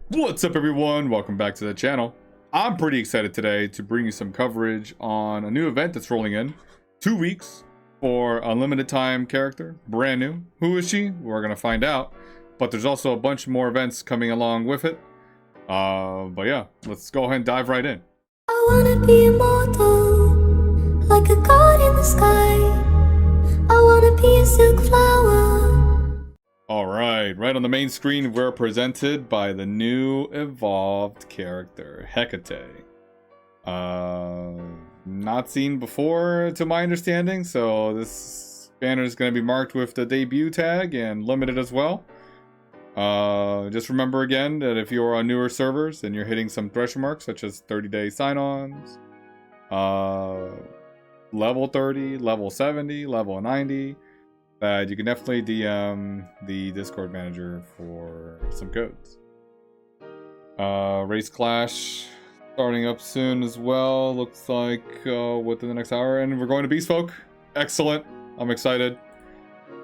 What's up, everyone? Welcome back to the channel. I'm pretty excited today to bring you some coverage on a new event that's rolling in. 2 weeks for a limited time character, brand new. Who is she? We're gonna find out. But there's also a bunch more events coming along with it. But yeah, let's go ahead and dive right in. I wanna be immortal, like a god in the sky. I wanna be a silk flower. Alright, right on the main screen, we're presented by the new evolved character, Hecate. Not seen before, to my understanding, so this banner is going to be marked with the debut tag and limited as well. Just remember again that if you're on newer servers and you're hitting some threshold marks, such as 30-day sign-ons, level 30, level 70, level 90, you can definitely DM the Discord manager for some codes. Race Clash starting up soon as well, looks like within the next hour, and we're going to Beastfolk. Excellent, I'm excited.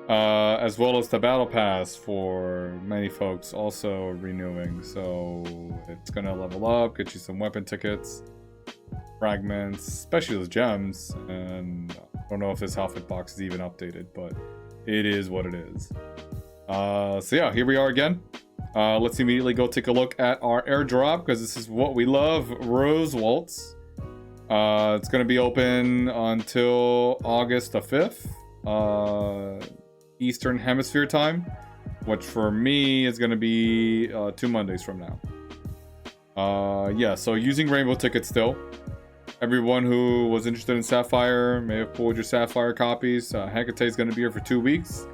As well as the Battle Pass for many folks also renewing, so it's gonna level up, get you some weapon tickets, fragments, especially those gems, and I don't know if this outfit box is even updated, but it is what it is. So yeah, here we are again. Let's immediately go take a look at our airdrop, because this is what we love, Rose Waltz. It's going to be open until August the 5th, Eastern Hemisphere time, which for me is going to be 2 Mondays from now. Yeah, so using rainbow tickets still. Everyone who was interested in Sapphire may have pulled your Sapphire copies. Hecate is going to be here for 2 weeks.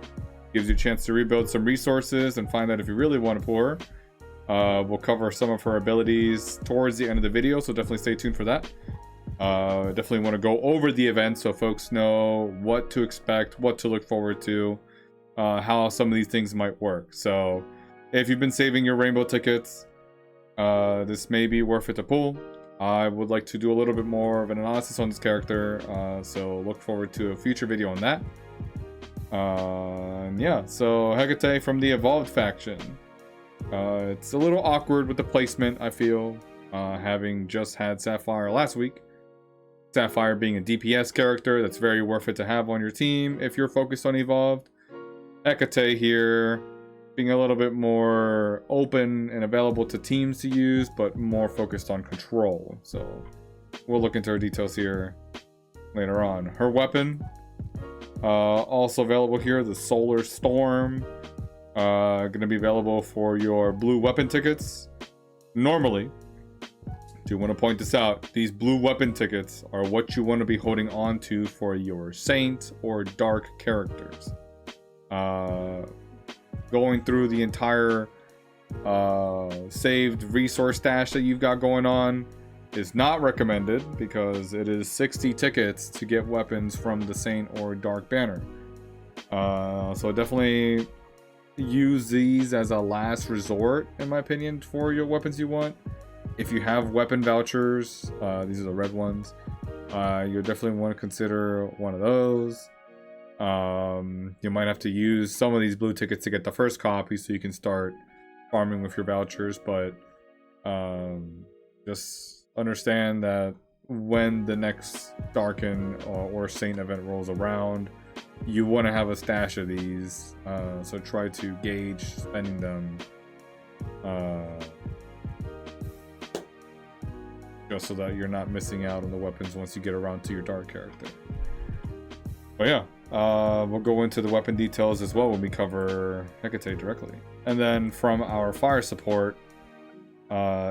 Gives you a chance to rebuild some resources and find out if you really want to pull her. We'll cover some of her abilities towards the end of the video, so definitely stay tuned for that. Definitely want to go over the event so folks know what to expect, what to look forward to, how some of these things might work. So if you've been saving your rainbow tickets, this may be worth it to pull. I would like to do a little bit more of an analysis on this character, so look forward to a future video on that. And yeah, so Hecate from the Evolved faction. It's a little awkward with the placement, I feel, having just had Sapphire last week. Sapphire being a DPS character that's very worth it to have on your team if you're focused on Evolved. Hecate here being a little bit more open and available to teams to use, but more focused on control. So we'll look into her details here later on. Her weapon, also available here, the Solar Storm. Going to be available for your blue weapon tickets. Normally, do want to point this out, these blue weapon tickets are what you want to be holding on to for your Saint or Dark characters. Going through the entire saved resource stash that you've got going on is not recommended, because it is 60 tickets to get weapons from the Saint or Dark banner. So definitely use these as a last resort, in my opinion, for your weapons you want. If you have weapon vouchers, these are the red ones, you definitely want to consider one of those. You might have to use some of these blue tickets to get the first copy so you can start farming with your vouchers, but just understand that when the next Darken or Saint event rolls around, you want to have a stash of these, so try to gauge spending them just so that you're not missing out on the weapons once you get around to your Dark character. But yeah, we'll go into the weapon details as well when we cover Hecate directly. And then from our fire support,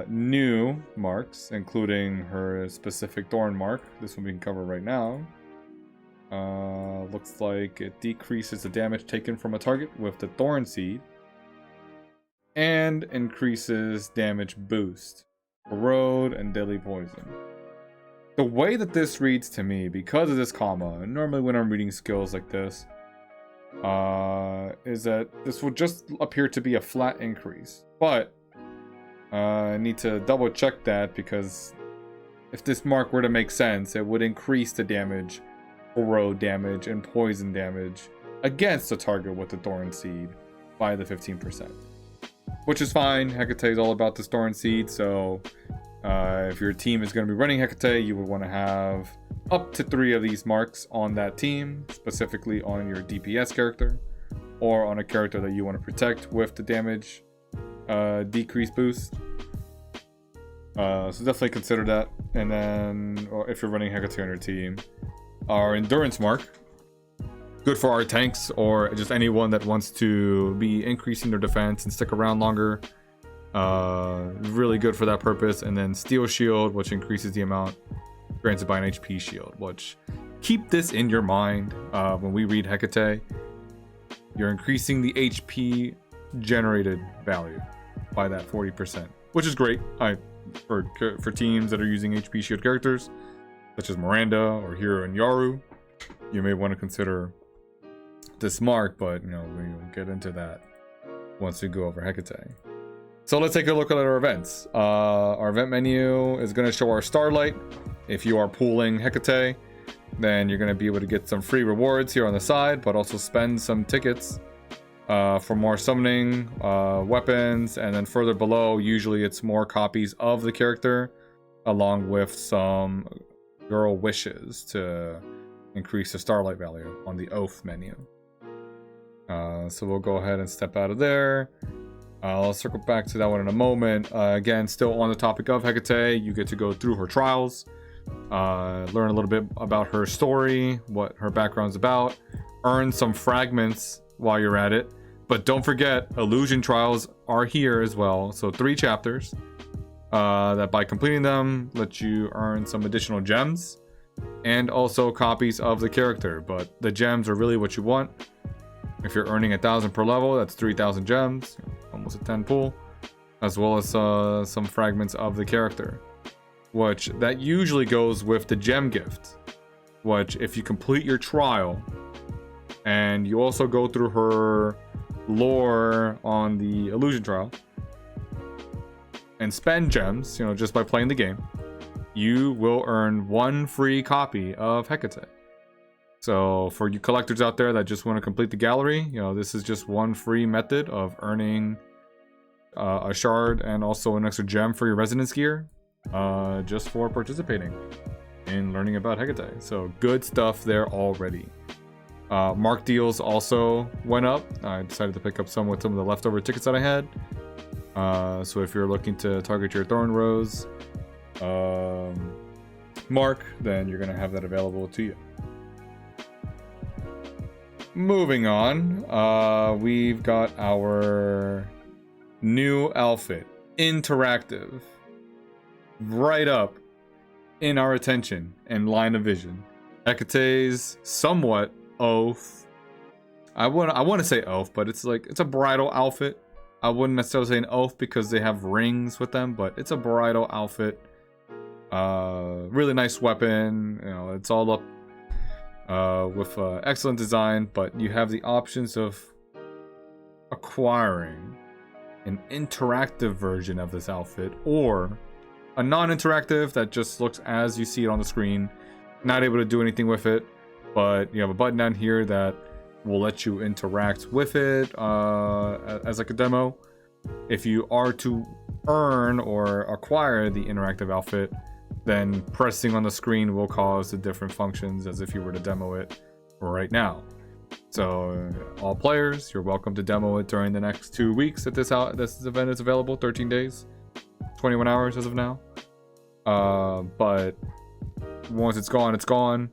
new marks, including her specific thorn mark. This one we can cover right now. Looks like it decreases the damage taken from a target with the thorn seed, and increases damage boost, corrode, and deadly poison. The way that this reads to me, because of this comma, and normally when I'm reading skills like this, is that this will just appear to be a flat increase. But I need to double check that, because if this mark were to make sense, it would increase the damage, corrode damage, and poison damage against the target with the Thorn Seed by the 15%. which is fine. Hecate is all about the store and seed, so if your team is going to be running Hecate, you would want to have up to 3 of these marks on that team, specifically on your DPS character, or on a character that you want to protect with the damage decrease boost. So definitely consider that. And then, or if you're running Hecate on your team, our endurance mark, good for our tanks or just anyone that wants to be increasing their defense and stick around longer. Really good for that purpose. And then steel shield, which increases the amount granted by an HP shield, which keep this in your mind when we read Hecate. You're increasing the HP generated value by that 40%, which is great. For teams that are using HP shield characters such as Miranda or Hero and Yaru, you may want to consider this mark, but we'll get into that once we go over Hecate. So let's take a look at our events. Our event menu is going to show our Starlight. If you are pooling Hecate, then you're going to be able to get some free rewards here on the side, but also spend some tickets for more summoning, weapons, and then further below, usually it's more copies of the character, along with some girl wishes to increase the Starlight value on the Oath menu. So we'll go ahead and step out of there. I'll circle back to that one in a moment. Again, still on the topic of Hecate, you get to go through her trials, learn a little bit about her story, what her background's about, earn some fragments while you're at it. But don't forget, illusion trials are here as well. So 3 chapters that by completing them let you earn some additional gems and also copies of the character. But the gems are really what you want. If you're earning 1,000 per level, that's 3,000 gems, almost a 10 pool, as well as some fragments of the character, which that usually goes with the gem gift, which if you complete your trial and you also go through her lore on the illusion trial and spend gems, just by playing the game, you will earn 1 free copy of Hecate. So for you collectors out there that just want to complete the gallery, this is just 1 free method of earning a shard and also an extra gem for your resonance gear, just for participating in learning about Hecate. So good stuff there already. Mark deals also went up. I decided to pick up some with some of the leftover tickets that I had. So if you're looking to target your Thorn Rose mark, then you're going to have that available to you. Moving on, we've got our new outfit, interactive, right up in our attention and line of vision. Hecate's somewhat oath. I want to say oath, but it's a bridal outfit. I wouldn't necessarily say an oath because they have rings with them, but it's a bridal outfit. Really nice weapon. It's all up with excellent design, but you have the options of acquiring an interactive version of this outfit or a non-interactive that just looks as you see it on the screen, not able to do anything with it, but you have a button down here that will let you interact with it as like a demo. If you are to earn or acquire the interactive outfit, then pressing on the screen will cause the different functions as if you were to demo it right now. So all players, you're welcome to demo it during the next 2 weeks that this event is available, 13 days, 21 hours as of now. But once it's gone, it's gone.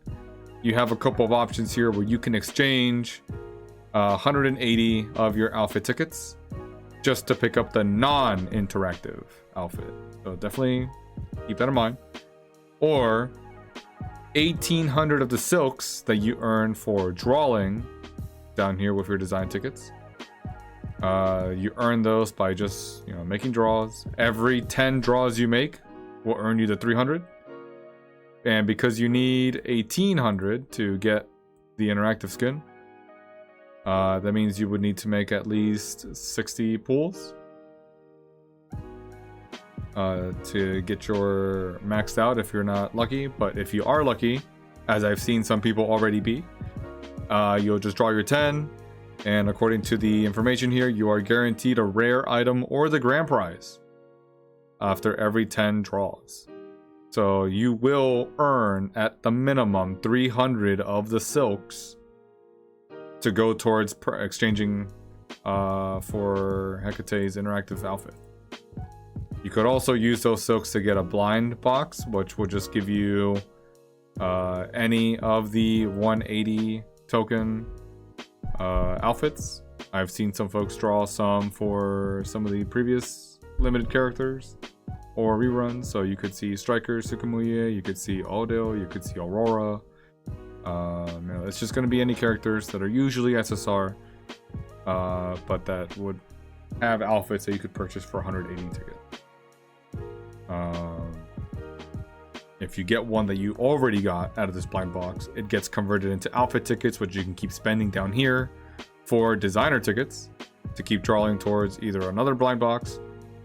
You have a couple of options here where you can exchange 180 of your outfit tickets just to pick up the non-interactive outfit. So definitely keep that in mind. Or 1,800 of the silks that you earn for drawing down here with your design tickets. You earn those by just making draws. Every 10 draws you make will earn you the 300. And because you need 1,800 to get the interactive skin, that means you would need to make at least 60 pools to get your maxed out if you're not lucky. But if you are lucky, as I've seen some people already be, you'll just draw your 10, And according to the information here, you are guaranteed a rare item or the grand prize after every 10 draws. So you will earn at the minimum 300 of the silks to go towards exchanging for Hecate's interactive outfit. You could also use those silks to get a blind box, which will just give you any of the 180 token outfits. I've seen some folks draw some for some of the previous limited characters or reruns. So you could see Striker, Sukumuye, you could see Odil, you could see Aurora. It's just going to be any characters that are usually SSR, but that would have outfits that you could purchase for 180 tickets. If you get one that you already got out of this blind box, it gets converted into outfit tickets, which you can keep spending down here for designer tickets to keep drawing towards either another blind box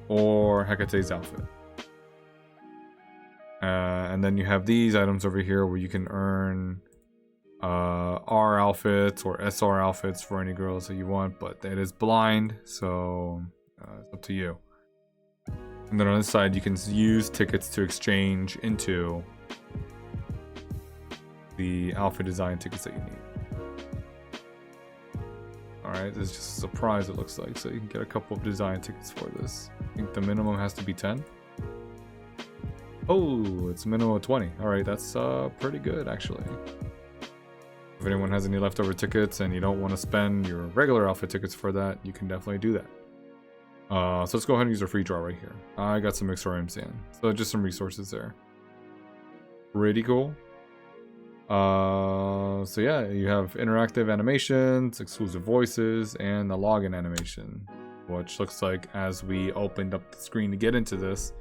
or Hecate's outfit. And then you have these items over here where you can earn R outfits or SR outfits for any girls that you want, but it is blind, so it's up to you. And then on this side, you can use tickets to exchange into the outfit design tickets that you need. Alright, this is just a surprise, it looks like, so you can get a couple of design tickets for this. I think the minimum has to be 10. Oh, it's a minimum of 20. Alright, that's pretty good, actually. If anyone has any leftover tickets and you don't want to spend your regular outfit tickets for that, you can definitely do that. So let's go ahead and use our free draw right here. I got some Mixorium Sand, so just some resources there. Pretty cool. So yeah, you have interactive animations, exclusive voices, and the login animation, which looks like as we opened up the screen to get into this,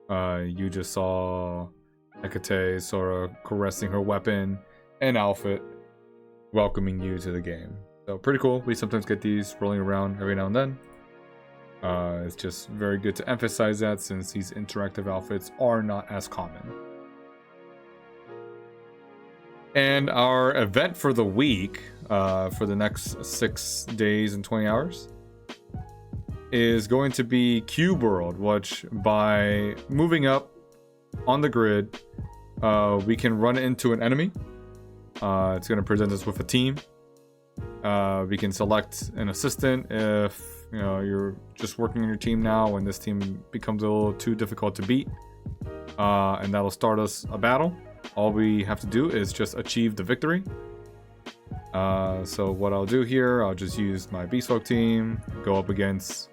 you just saw Hecate sort of caressing her weapon and outfit, welcoming you to the game. So pretty cool. We sometimes get these rolling around every now and then. It's just very good to emphasize that, since these interactive outfits are not as common. And our event for the week, for the next 6 days and 20 hours, is going to be Cube World, which by moving up on the grid, we can run into an enemy. It's going to present us with a team. We can select an assistant if you're just working on your team now and this team becomes a little too difficult to beat, and that'll start us a battle. All we have to do is just achieve the victory. So what I'll do here, I'll just use my Beastfolk team, go up against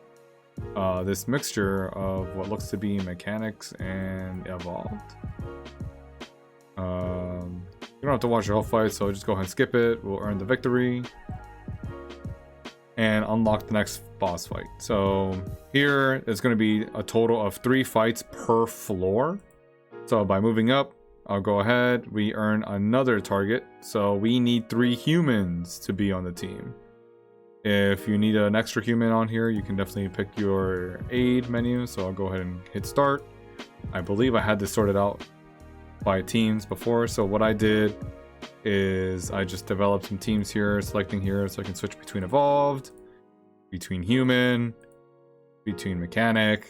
this mixture of what looks to be mechanics and evolved. You don't have to watch the whole fight, so just go ahead and skip it. We'll earn the victory and unlock the next boss fight. So here it's going to be a total of 3 fights per floor. So by moving up, I'll go ahead, we earn another target. So we need 3 humans to be on the team. If you need an extra human on here, you can definitely pick your aid menu. So I'll go ahead and hit start. I believe I had this sorted out by teams before. So what I did is I just developed some teams here, selecting here so I can switch between evolved, between human, between mechanic.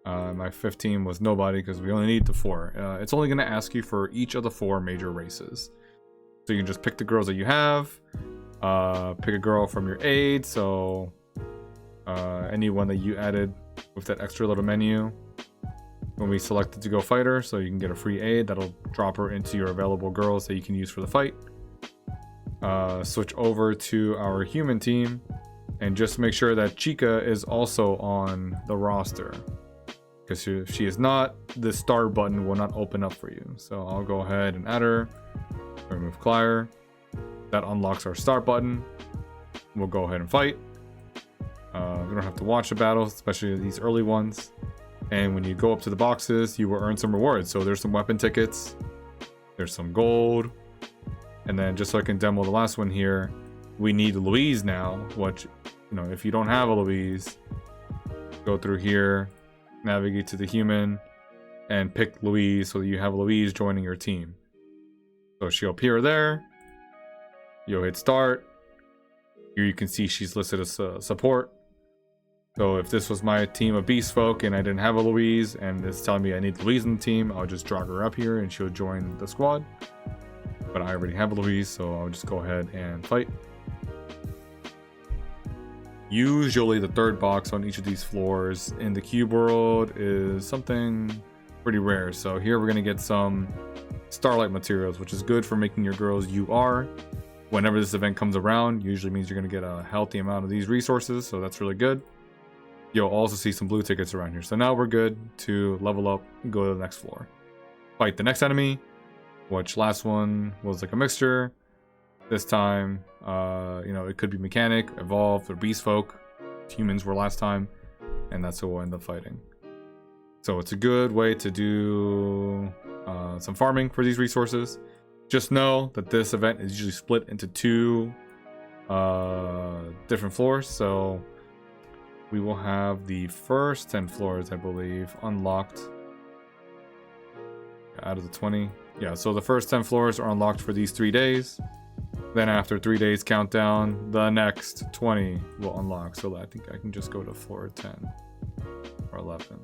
My 5th team was nobody because we only need the 4. It's only going to ask you for each of the 4 major races. So you can just pick the girls that you have, pick a girl from your aid, so anyone that you added with that extra little menu when we selected to go fighter, so you can get a free aid that'll drop her into your available girls that you can use for the fight. Switch over to our human team and just make sure that Chica is also on the roster, because if she is not, the start button will not open up for you. So I'll go ahead and add her, remove Clier. That unlocks our start button. We'll go ahead and fight. We don't have to watch the battles, especially these early ones. And when you go up to the boxes, you will earn some rewards. So there's some weapon tickets, there's some gold, and then just so I can demo the last one here, we need Louise now, which, if you don't have a Louise, go through here, navigate to the human, and pick Louise so that you have Louise joining your team. So she'll appear there, you'll hit start, Here you can see she's listed as support. So if this was my team of beast folk and I didn't have a Louise and it's telling me I need Louise in the team, I'll just drag her up here and she'll join the squad. But I already have a Louise, so I'll just go ahead and fight. Usually the third box on each of these floors in the cube world is something pretty rare. So here we're going to get some starlight materials, which is good for making your girls UR. Whenever this event comes around, usually means you're going to get a healthy amount of these resources, so that's really good. You'll also see some blue tickets around here. So now we're good to level up and go to the next floor. Fight the next enemy, which last one was like a mixture. This time, you know, it could be mechanic, evolved, or beast folk. Humans were last time, and that's what we'll end up fighting. So it's a good way to do some farming for these resources. Just know that this event is usually split into 2 different floors. So we will have the first 10 floors, I believe, unlocked out of the 20. Yeah, so the first 10 floors are unlocked for these 3 days. Then after 3 days countdown, the next 20 will unlock. So I think I can just go to floor 10 or 11.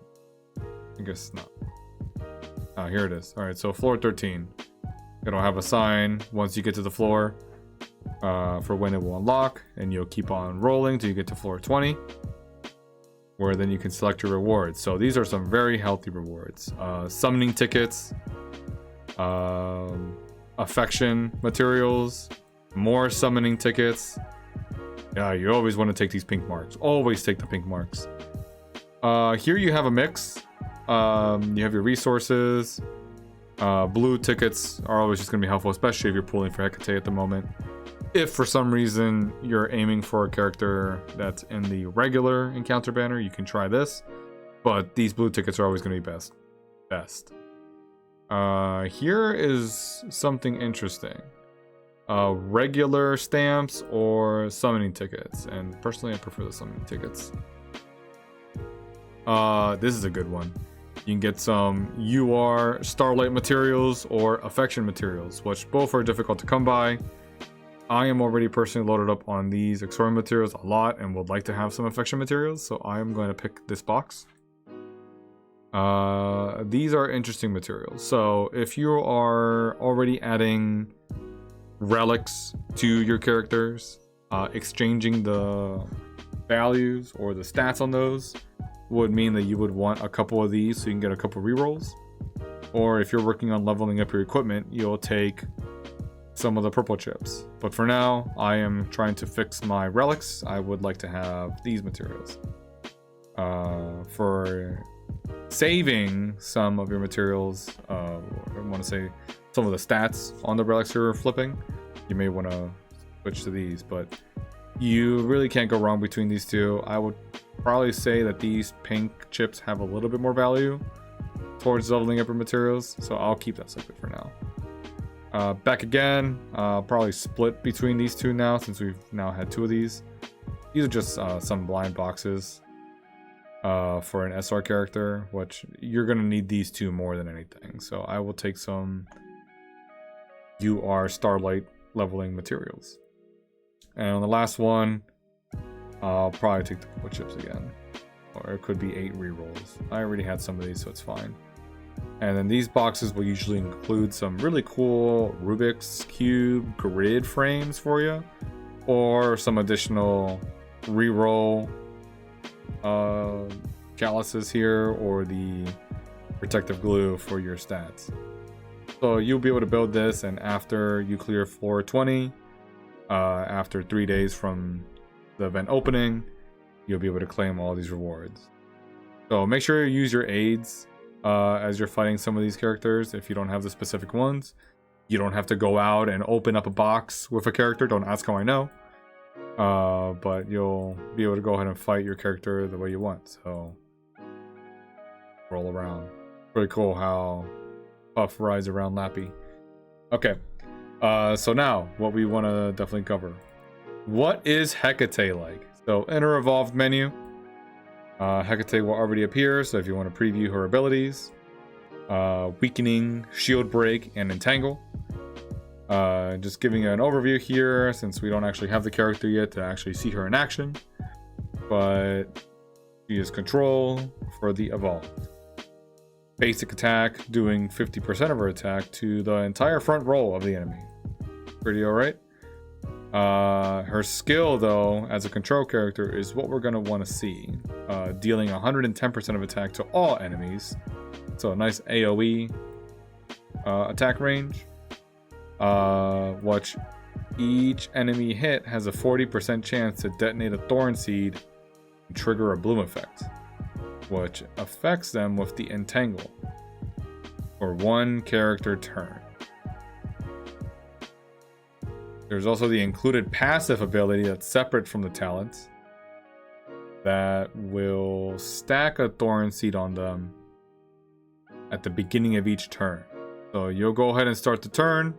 I guess not. Ah, here it is. All right, so floor 13. It'll have a sign once you get to the floor for when it will unlock, and you'll keep on rolling till you get to floor 20, where then you can select your rewards. So these are some very healthy rewards. Summoning tickets, affection materials, more summoning tickets. Yeah, you always want to take these pink marks. Always take the pink marks. Here you have a mix. You have your resources. Blue tickets are always just going to be helpful, especially if you're pulling for Hecate at the moment. If for some reason you're aiming for a character that's in the regular encounter banner, you can try this. But these blue tickets are always going to be best. Here is something interesting. Regular stamps or summoning tickets. And personally, I prefer the summoning tickets. This is a good one. You can get some UR Starlight materials or affection materials, which both are difficult to come by. I am already personally loaded up on these Exorbit materials a lot and would like to have some affection materials, so I am going to pick this box. These are interesting materials. So if you are already adding relics to your characters, exchanging the values or the stats on those would mean that you would want a couple of these so you can get a couple rerolls. Or if you're working on leveling up your equipment, you'll take some of the purple chips. But for now, I am trying to fix my relics. I would like to have these materials. For saving some of your materials, I want to say some of the stats on the relics you're flipping, you may want to switch to these, but you really can't go wrong between these two. I would probably say that these pink chips have a little bit more value towards leveling up your materials, so I'll keep that separate for now. Back again, probably split between these two now since we've now had 2 of these. These are just some blind boxes for an SR character, which you're going to need these 2 more than anything. So I will take some UR Starlight leveling materials. And on the last one, I'll probably take the purple chips again. Or it could be 8 rerolls. I already had some of these, so it's fine. And then these boxes will usually include some really cool Rubik's Cube grid frames for you. Or some additional reroll chalices here, or the protective glue for your stats. So you'll be able to build this, and after you clear floor 20, after 3 days from the event opening, you'll be able to claim all these rewards. So make sure you use your aids as you're fighting some of these characters. If you don't have the specific ones, you don't have to go out and open up a box with a character. Don't ask how I know. But you'll be able to go ahead and fight your character the way you want. So roll around. Pretty cool how Puff rides around Lappy. Okay. So now what we want to definitely cover. What is Hecate like? So in her evolved menu, Hecate will already appear. So if you want to preview her abilities, weakening, shield break, and entangle. Just giving you an overview here, since we don't actually have the character yet to actually see her in action. But she is control for the evolved. Basic attack, doing 50% of her attack to the entire front row of the enemy. Pretty alright. Her skill, though, as a control character, is what we're going to want to see. Dealing 110% of attack to all enemies. So a nice AoE attack range. Watch each enemy hit has a 40% chance to detonate a thorn seed and trigger a bloom effect, which affects them with the entangle for 1 character turn. There's also the included passive ability that's separate from the talents that will stack a thorn seed on them at the beginning of each turn. So you'll go ahead and start the turn.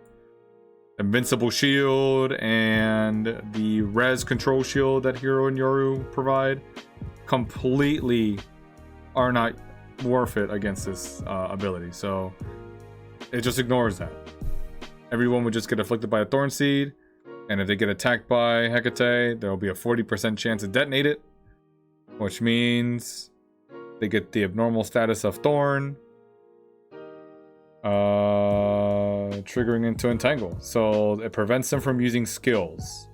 Invincible shield and the res control shield that Hero and Yoru provide completely are not worth it against this ability. So it just ignores that. Everyone would just get afflicted by a thorn seed, and if they get attacked by Hecate, there will be a 40% chance to detonate it, which means they get the abnormal status of thorn, triggering into entangle. So it prevents them from using skills.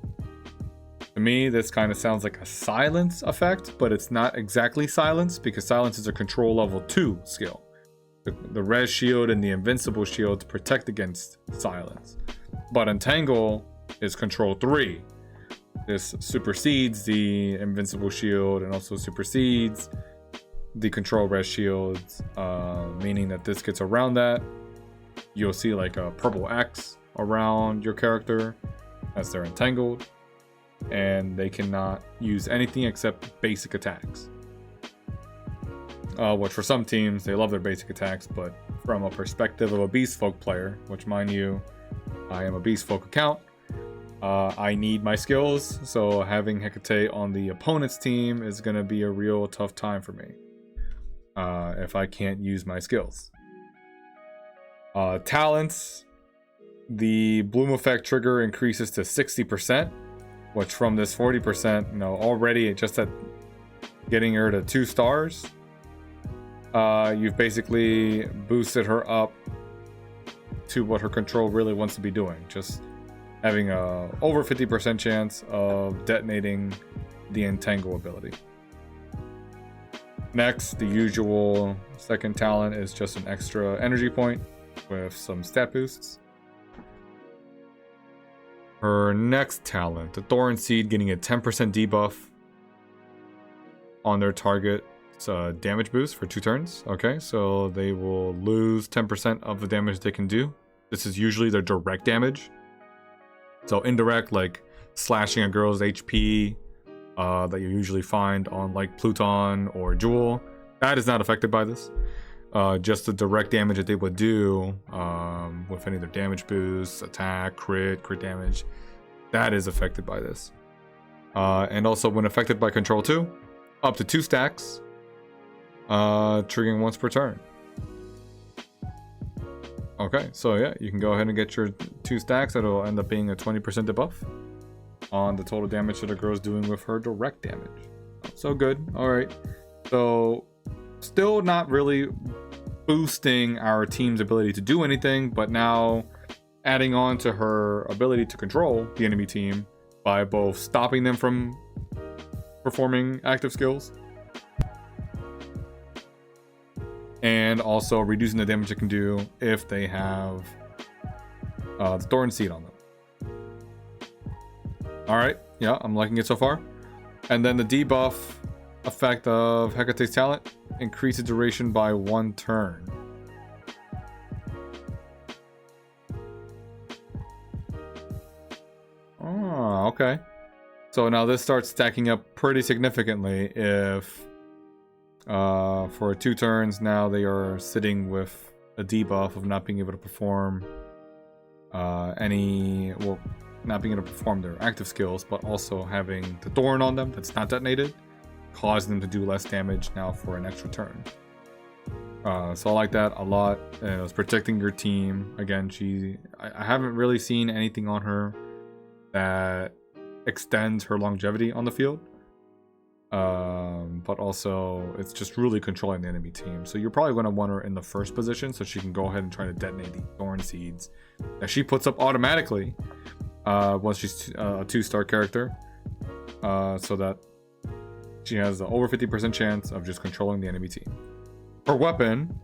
To me, this kind of sounds like a silence effect, but it's not exactly silence, because silence is a control level 2 skill. The res shield and the invincible shield protect against silence, but entangle is control 3. This supersedes the invincible shield and also supersedes the control res shields, meaning that this gets around that. You'll see like a purple X around your character as they're entangled, and they cannot use anything except basic attacks. Which for some teams, they love their basic attacks, but from a perspective of a Beast Folk player, which mind you, I am a Beast Folk account, I need my skills, so having Hecate on the opponent's team is going to be a real tough time for me if I can't use my skills. Talents, the bloom effect trigger increases to 60%, which from this 40%, already just at getting her to 2 stars, you've basically boosted her up to what her control really wants to be doing. Just having a over 50% chance of detonating the entangle ability. Next, the usual second talent is just an extra energy point with some stat boosts. Her next talent, the Thorn Seed, getting a 10% debuff on their target. It's a damage boost for 2 turns. Okay, so they will lose 10% of the damage they can do. This is usually their direct damage. So indirect, like slashing a girl's HP that you usually find on like Pluton or Jewel, that is not affected by this. Just the direct damage that they would do with any of their damage boosts, attack, crit damage, that is affected by this. And also when affected by Control 2, up to 2 stacks, triggering once per turn. Okay, so yeah, you can go ahead and get your 2 stacks. That'll end up being a 20% debuff on the total damage that a girl's doing with her direct damage. So good. All right. So still not really boosting our team's ability to do anything, but now adding on to her ability to control the enemy team by both stopping them from performing active skills and also reducing the damage it can do if they have the Thorn Seed on them. Alright, yeah, I'm liking it so far. And then the debuff effect of Hecate's talent, increases duration by 1 turn. Oh, okay. So now this starts stacking up pretty significantly if for 2 turns now they are sitting with a debuff of not being able to perform not being able to perform their active skills, but also having the thorn on them that's not detonated, causing them to do less damage now for an extra turn. So I like that a lot. And it was protecting your team. Again, I haven't really seen anything on her that extends her longevity on the field. But also it's just really controlling the enemy team. So you're probably going to want her in the first position so she can go ahead and try to detonate the thorn seeds that she puts up automatically once she's a 2-star character, so that she has an over 50% chance of just controlling the enemy team. Her weapon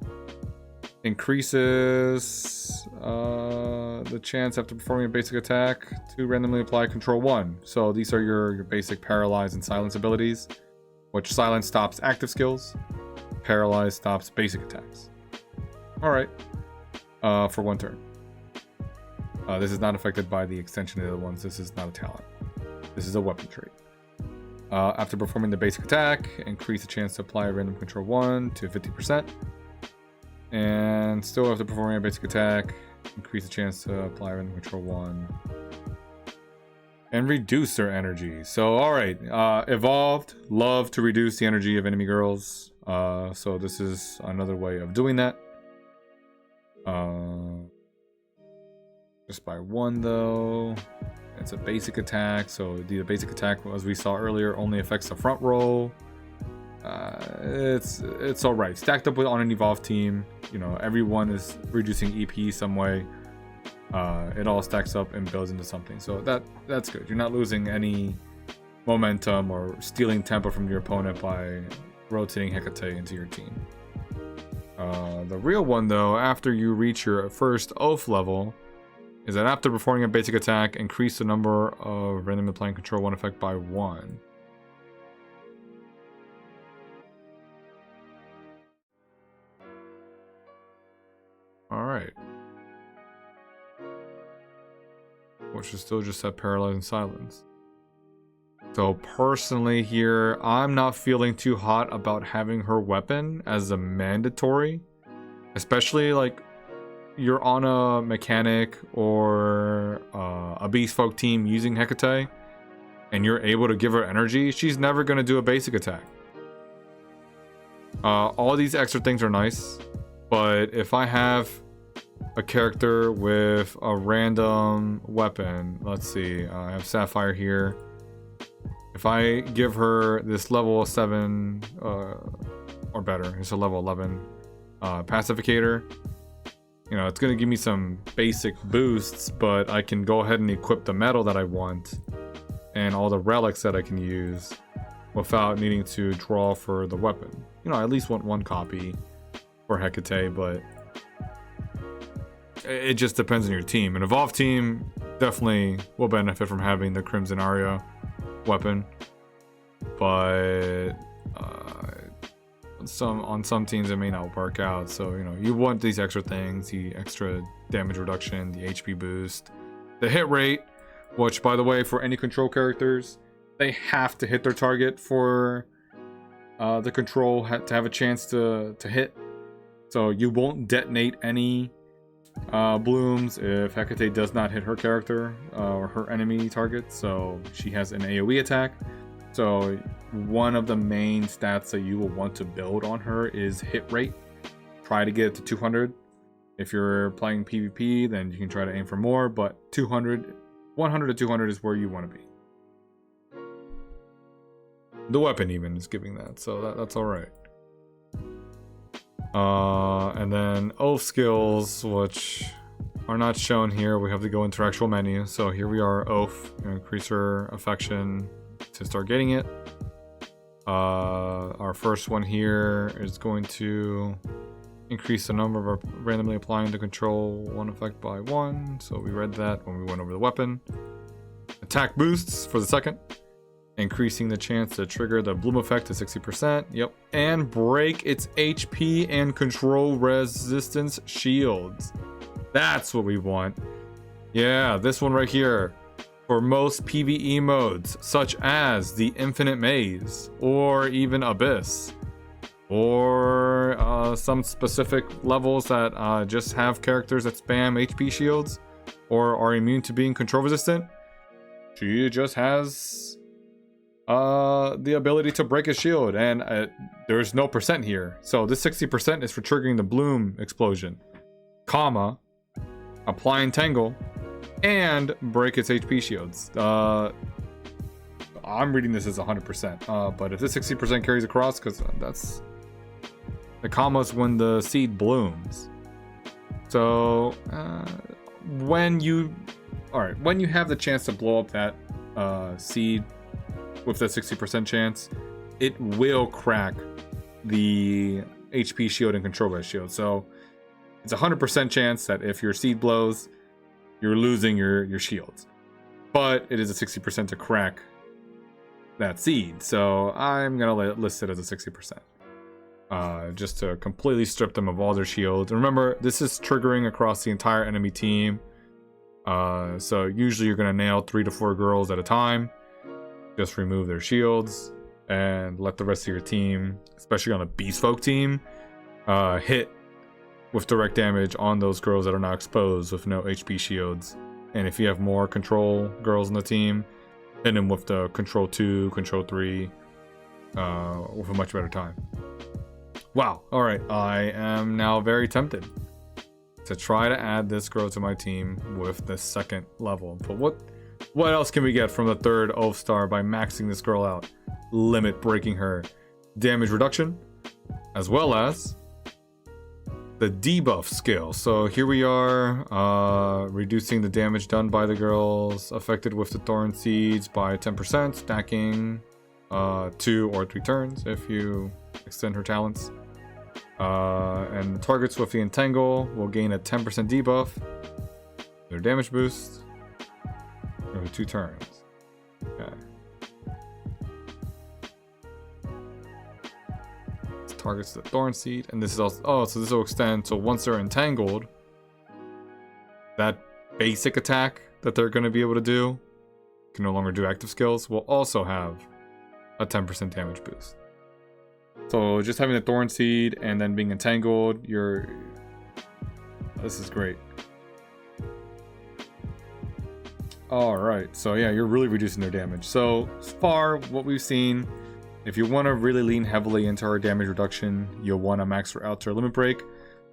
increases the chance after performing a basic attack to randomly apply control 1. So these are your basic paralyze and silence abilities, which silence stops active skills, paralyze stops basic attacks. Alright, for 1 turn. This is not affected by the extension of the other ones. This is not a talent. This is a weapon trait. After performing the basic attack, increase the chance to apply a random control 1 to 50%. And still after performing a basic attack, increase the chance to apply random control 1. And reduce their energy. So, alright. Evolved. Love to reduce the energy of enemy girls. So this is another way of doing that. Just by 1 though. It's a basic attack, so the basic attack, as we saw earlier, only affects the front row. It's all right. Stacked up with on an evolved team, you know, everyone is reducing EP some way. It all stacks up and builds into something, so that's good. You're not losing any momentum or stealing tempo from your opponent by rotating Hecate into your team. The real one, though, after you reach your first oath level, is that after performing a basic attack, increase the number of randomly applying control 1 effect by 1. Alright. Which is still just that paralyze and silence. So personally here, I'm not feeling too hot about having her weapon as a mandatory. Especially like you're on a mechanic or a beast folk team using Hecate and you're able to give her energy, she's never going to do a basic attack. All these extra things are nice, but if I have a character with a random weapon, let's see, I have Sapphire here. If I give her this level 7 or better, it's a level 11 pacificator, you know, it's going to give me some basic boosts, but I can go ahead and equip the metal that I want and all the relics that I can use without needing to draw for the weapon. You know, I at least want 1 copy for Hecate, but it just depends on your team. An evolved team definitely will benefit from having the Crimson Aria weapon, but on some teams it may not work out. So, you know, you want these extra things, the extra damage reduction, the HP boost, the hit rate, which, by the way, for any control characters, they have to hit their target for the control to have a chance to hit. So you won't detonate any blooms if Hecate does not hit her character or her enemy target. So she has an AoE attack. So one of the main stats that you will want to build on her is hit rate. Try to get it to 200. If you're playing PvP, then you can try to aim for more, but 100 to 200 is where you want to be. The weapon even is giving that, so that's all right. And then oath skills, which are not shown here. We have to go into our actual menu. So here we are, oath. Increase her affection to start getting it. Our first one here is going to increase the number of our randomly applying the control 1 effect by 1. So we read that when we went over the weapon. Attack boosts for the second, increasing the chance to trigger the bloom effect to 60%. Yep. And break its HP and control resistance shields. That's what we want. Yeah, this one right here. For most PvE modes, such as the Infinite Maze, or even Abyss, or some specific levels that just have characters that spam HP shields, or are immune to being control resistant, she just has the ability to break a shield, and there's no percent here, so this 60% is for triggering the bloom explosion, comma, apply entangle, and break its HP shields. I'm reading this as 100%, but if this 60% carries across, because that's the commas when the seed blooms. So when you have the chance to blow up that seed with the 60% chance, it will crack the HP shield and control by shield. So it's a 100% chance that if your seed blows, you're losing your shields. But it is a 60% to crack that seed. So I'm going to list it as a 60%. Just to completely strip them of all their shields. And remember, this is triggering across the entire enemy team. So usually you're going to nail 3 to 4 girls at a time. Just remove their shields and let the rest of your team, especially on a beast folk team, hit with direct damage on those girls that are not exposed with no HP shields. And if you have more control girls in the team, hit them with the control 2, control 3, with a much better time. Wow, alright, I am now very tempted to try to add this girl to my team with the 2nd level. But what else can we get from the 3rd Oath Star by maxing this girl out? Limit breaking her damage reduction, as well as the debuff skill. So here we are, reducing the damage done by the girls affected with the Thorn Seeds by 10%, stacking 2 or 3 turns if you extend her talents. And targets with the Entangle will gain a 10% debuff, their damage boost, over 2 turns. Okay. This targets the Thorn Seed, and this is also, so this will extend, so once they're entangled, that basic attack that they're going to be able to do, can no longer do active skills, will also have a 10% damage boost. So just having the Thorn Seed and then being entangled, this is great. Alright, so yeah, you're really reducing their damage. So far, what we've seen, if you want to really lean heavily into her damage reduction, you'll want to max her out to her limit break.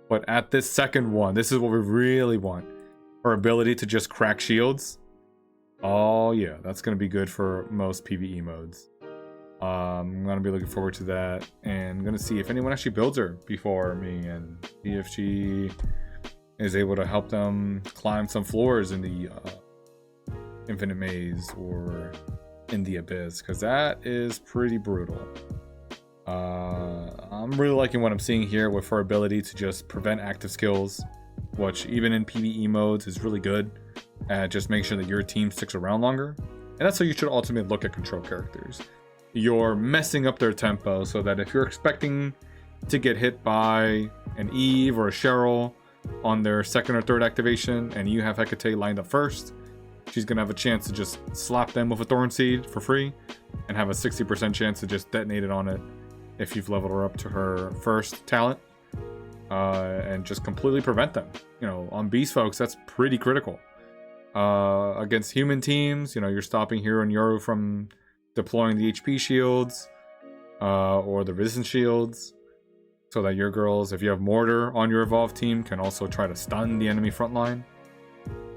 But at this 2nd one, this is what we really want. Her ability to just crack shields. Oh yeah, that's going to be good for most PvE modes. I'm going to be looking forward to that, and I'm going to see if anyone actually builds her before me, and see if she is able to help them climb some floors in the Infinite Maze or in the Abyss, because that is pretty brutal. I'm really liking what I'm seeing here with her ability to just prevent active skills, which even in PvE modes is really good at just making sure that your team sticks around longer. And that's how you should ultimately look at control characters. You're messing up their tempo so that if you're expecting to get hit by an Eve or a Cheryl on their 2nd or 3rd activation and you have Hecate lined up first, she's going to have a chance to just slap them with a Thorn Seed for free and have a 60% chance to just detonate it on it if you've leveled her up to her 1st talent, and just completely prevent them. You know, on beast folks, that's pretty critical. Against human teams, you know, you're stopping Hero and Yoru from deploying the HP shields or the resistance shields, so that your girls, if you have Mortar on your evolved team, can also try to stun the enemy front line.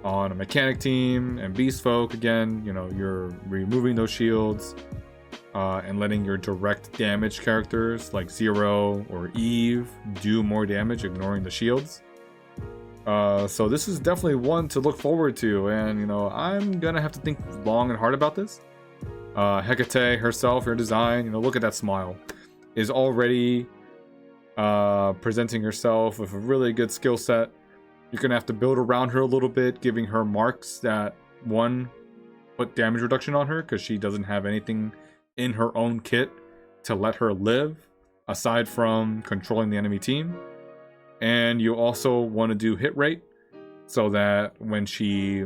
On a mechanic team and beast folk, again, you know, you're removing those shields and letting your direct damage characters like Zero or Eve do more damage, ignoring the shields. So this is definitely one to look forward to, and you know, I'm gonna have to think long and hard about this. Hecate herself, her design, you know, look at that smile, is already presenting herself with a really good skill set. You're gonna have to build around her a little bit, giving her marks that put damage reduction on her, because she doesn't have anything in her own kit to let her live aside from controlling the enemy team. And you also want to do hit rate, so that when she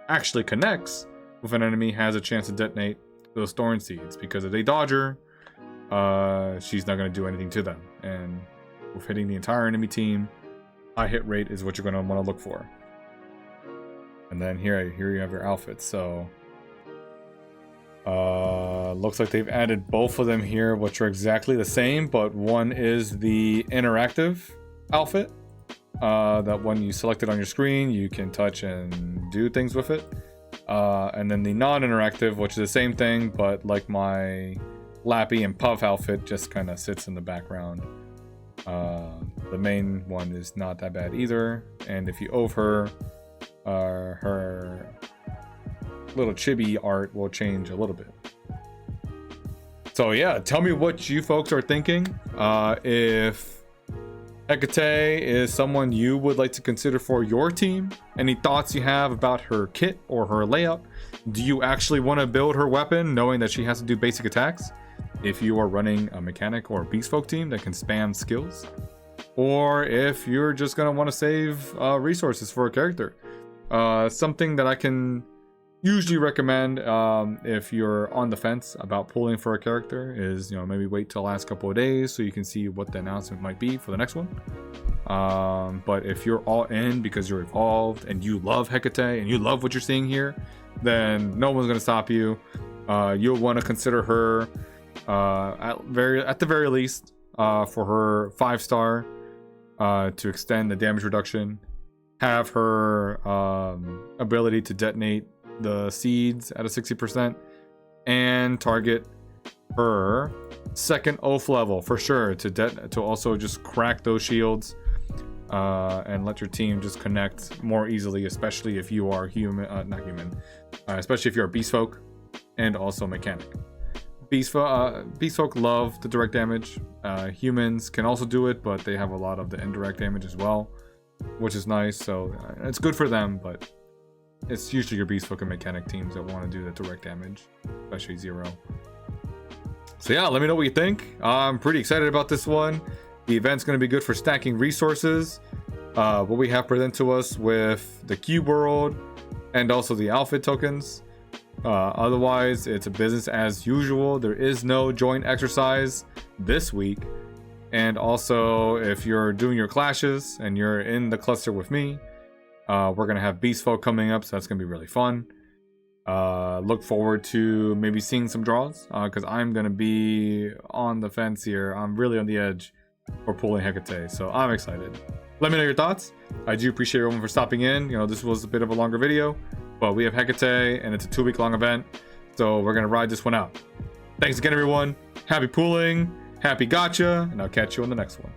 actually connects with an enemy, has a chance to detonate those Thorn Seeds, because if they dodge her, she's not going to do anything to them. And with hitting the entire enemy team, high hit rate is what you're going to want to look for. And then here you have your outfit. So Looks like they've added both of them here, which are exactly the same, but one is the interactive outfit. That when you select it on your screen, you can touch and do things with it. And then the non-interactive, which is the same thing, but like my Lappy and Puff outfit, just kind of sits in the background. The main one is not that bad either. And if you owe her, her little chibi art will change a little bit. So yeah, tell me what you folks are thinking. If Hecate is someone you would like to consider for your team, any thoughts you have about her kit or her layup? Do you actually want to build her weapon knowing that she has to do basic attacks? If you are running a mechanic or a beast folk team that can spam skills, or if you're just gonna want to save resources for a character. Something that I can usually recommend if you're on the fence about pulling for a character is, you know, maybe wait till the last couple of days so you can see what the announcement might be for the next one. But if you're all in because you're evolved and you love Hecate and you love what you're seeing here, then no one's gonna stop you. You'll want to consider her at the very least for her 5-star to extend the damage reduction, have her ability to detonate the seeds at a 60%, and target her second oath level for sure to also just crack those shields and let your team just connect more easily, especially if you are especially if you're a beast folk and also mechanic. Beast folk love the direct damage. Humans can also do it, but they have a lot of the indirect damage as well, which is nice. So it's good for them, but it's usually your beast folk and mechanic teams that want to do the direct damage, especially Zero. So yeah, let me know what you think. I'm pretty excited about this one. The event's going to be good for stacking resources. What we have presented to us with the cube world and also the outfit tokens. Otherwise, it's a business as usual. There is no joint exercise this week. And also, if you're doing your clashes and you're in the cluster with me, we're going to have Beast Folk coming up, so that's going to be really fun. Look forward to maybe seeing some draws, because I'm going to be on the fence here. I'm really on the edge for pulling Hecate, so I'm excited. Let me know your thoughts. I do appreciate everyone for stopping in. You know, this was a bit of a longer video, but we have Hecate, and it's a 2-week-long event, so we're going to ride this one out. Thanks again, everyone. Happy pooling, happy gotcha, and I'll catch you on the next one.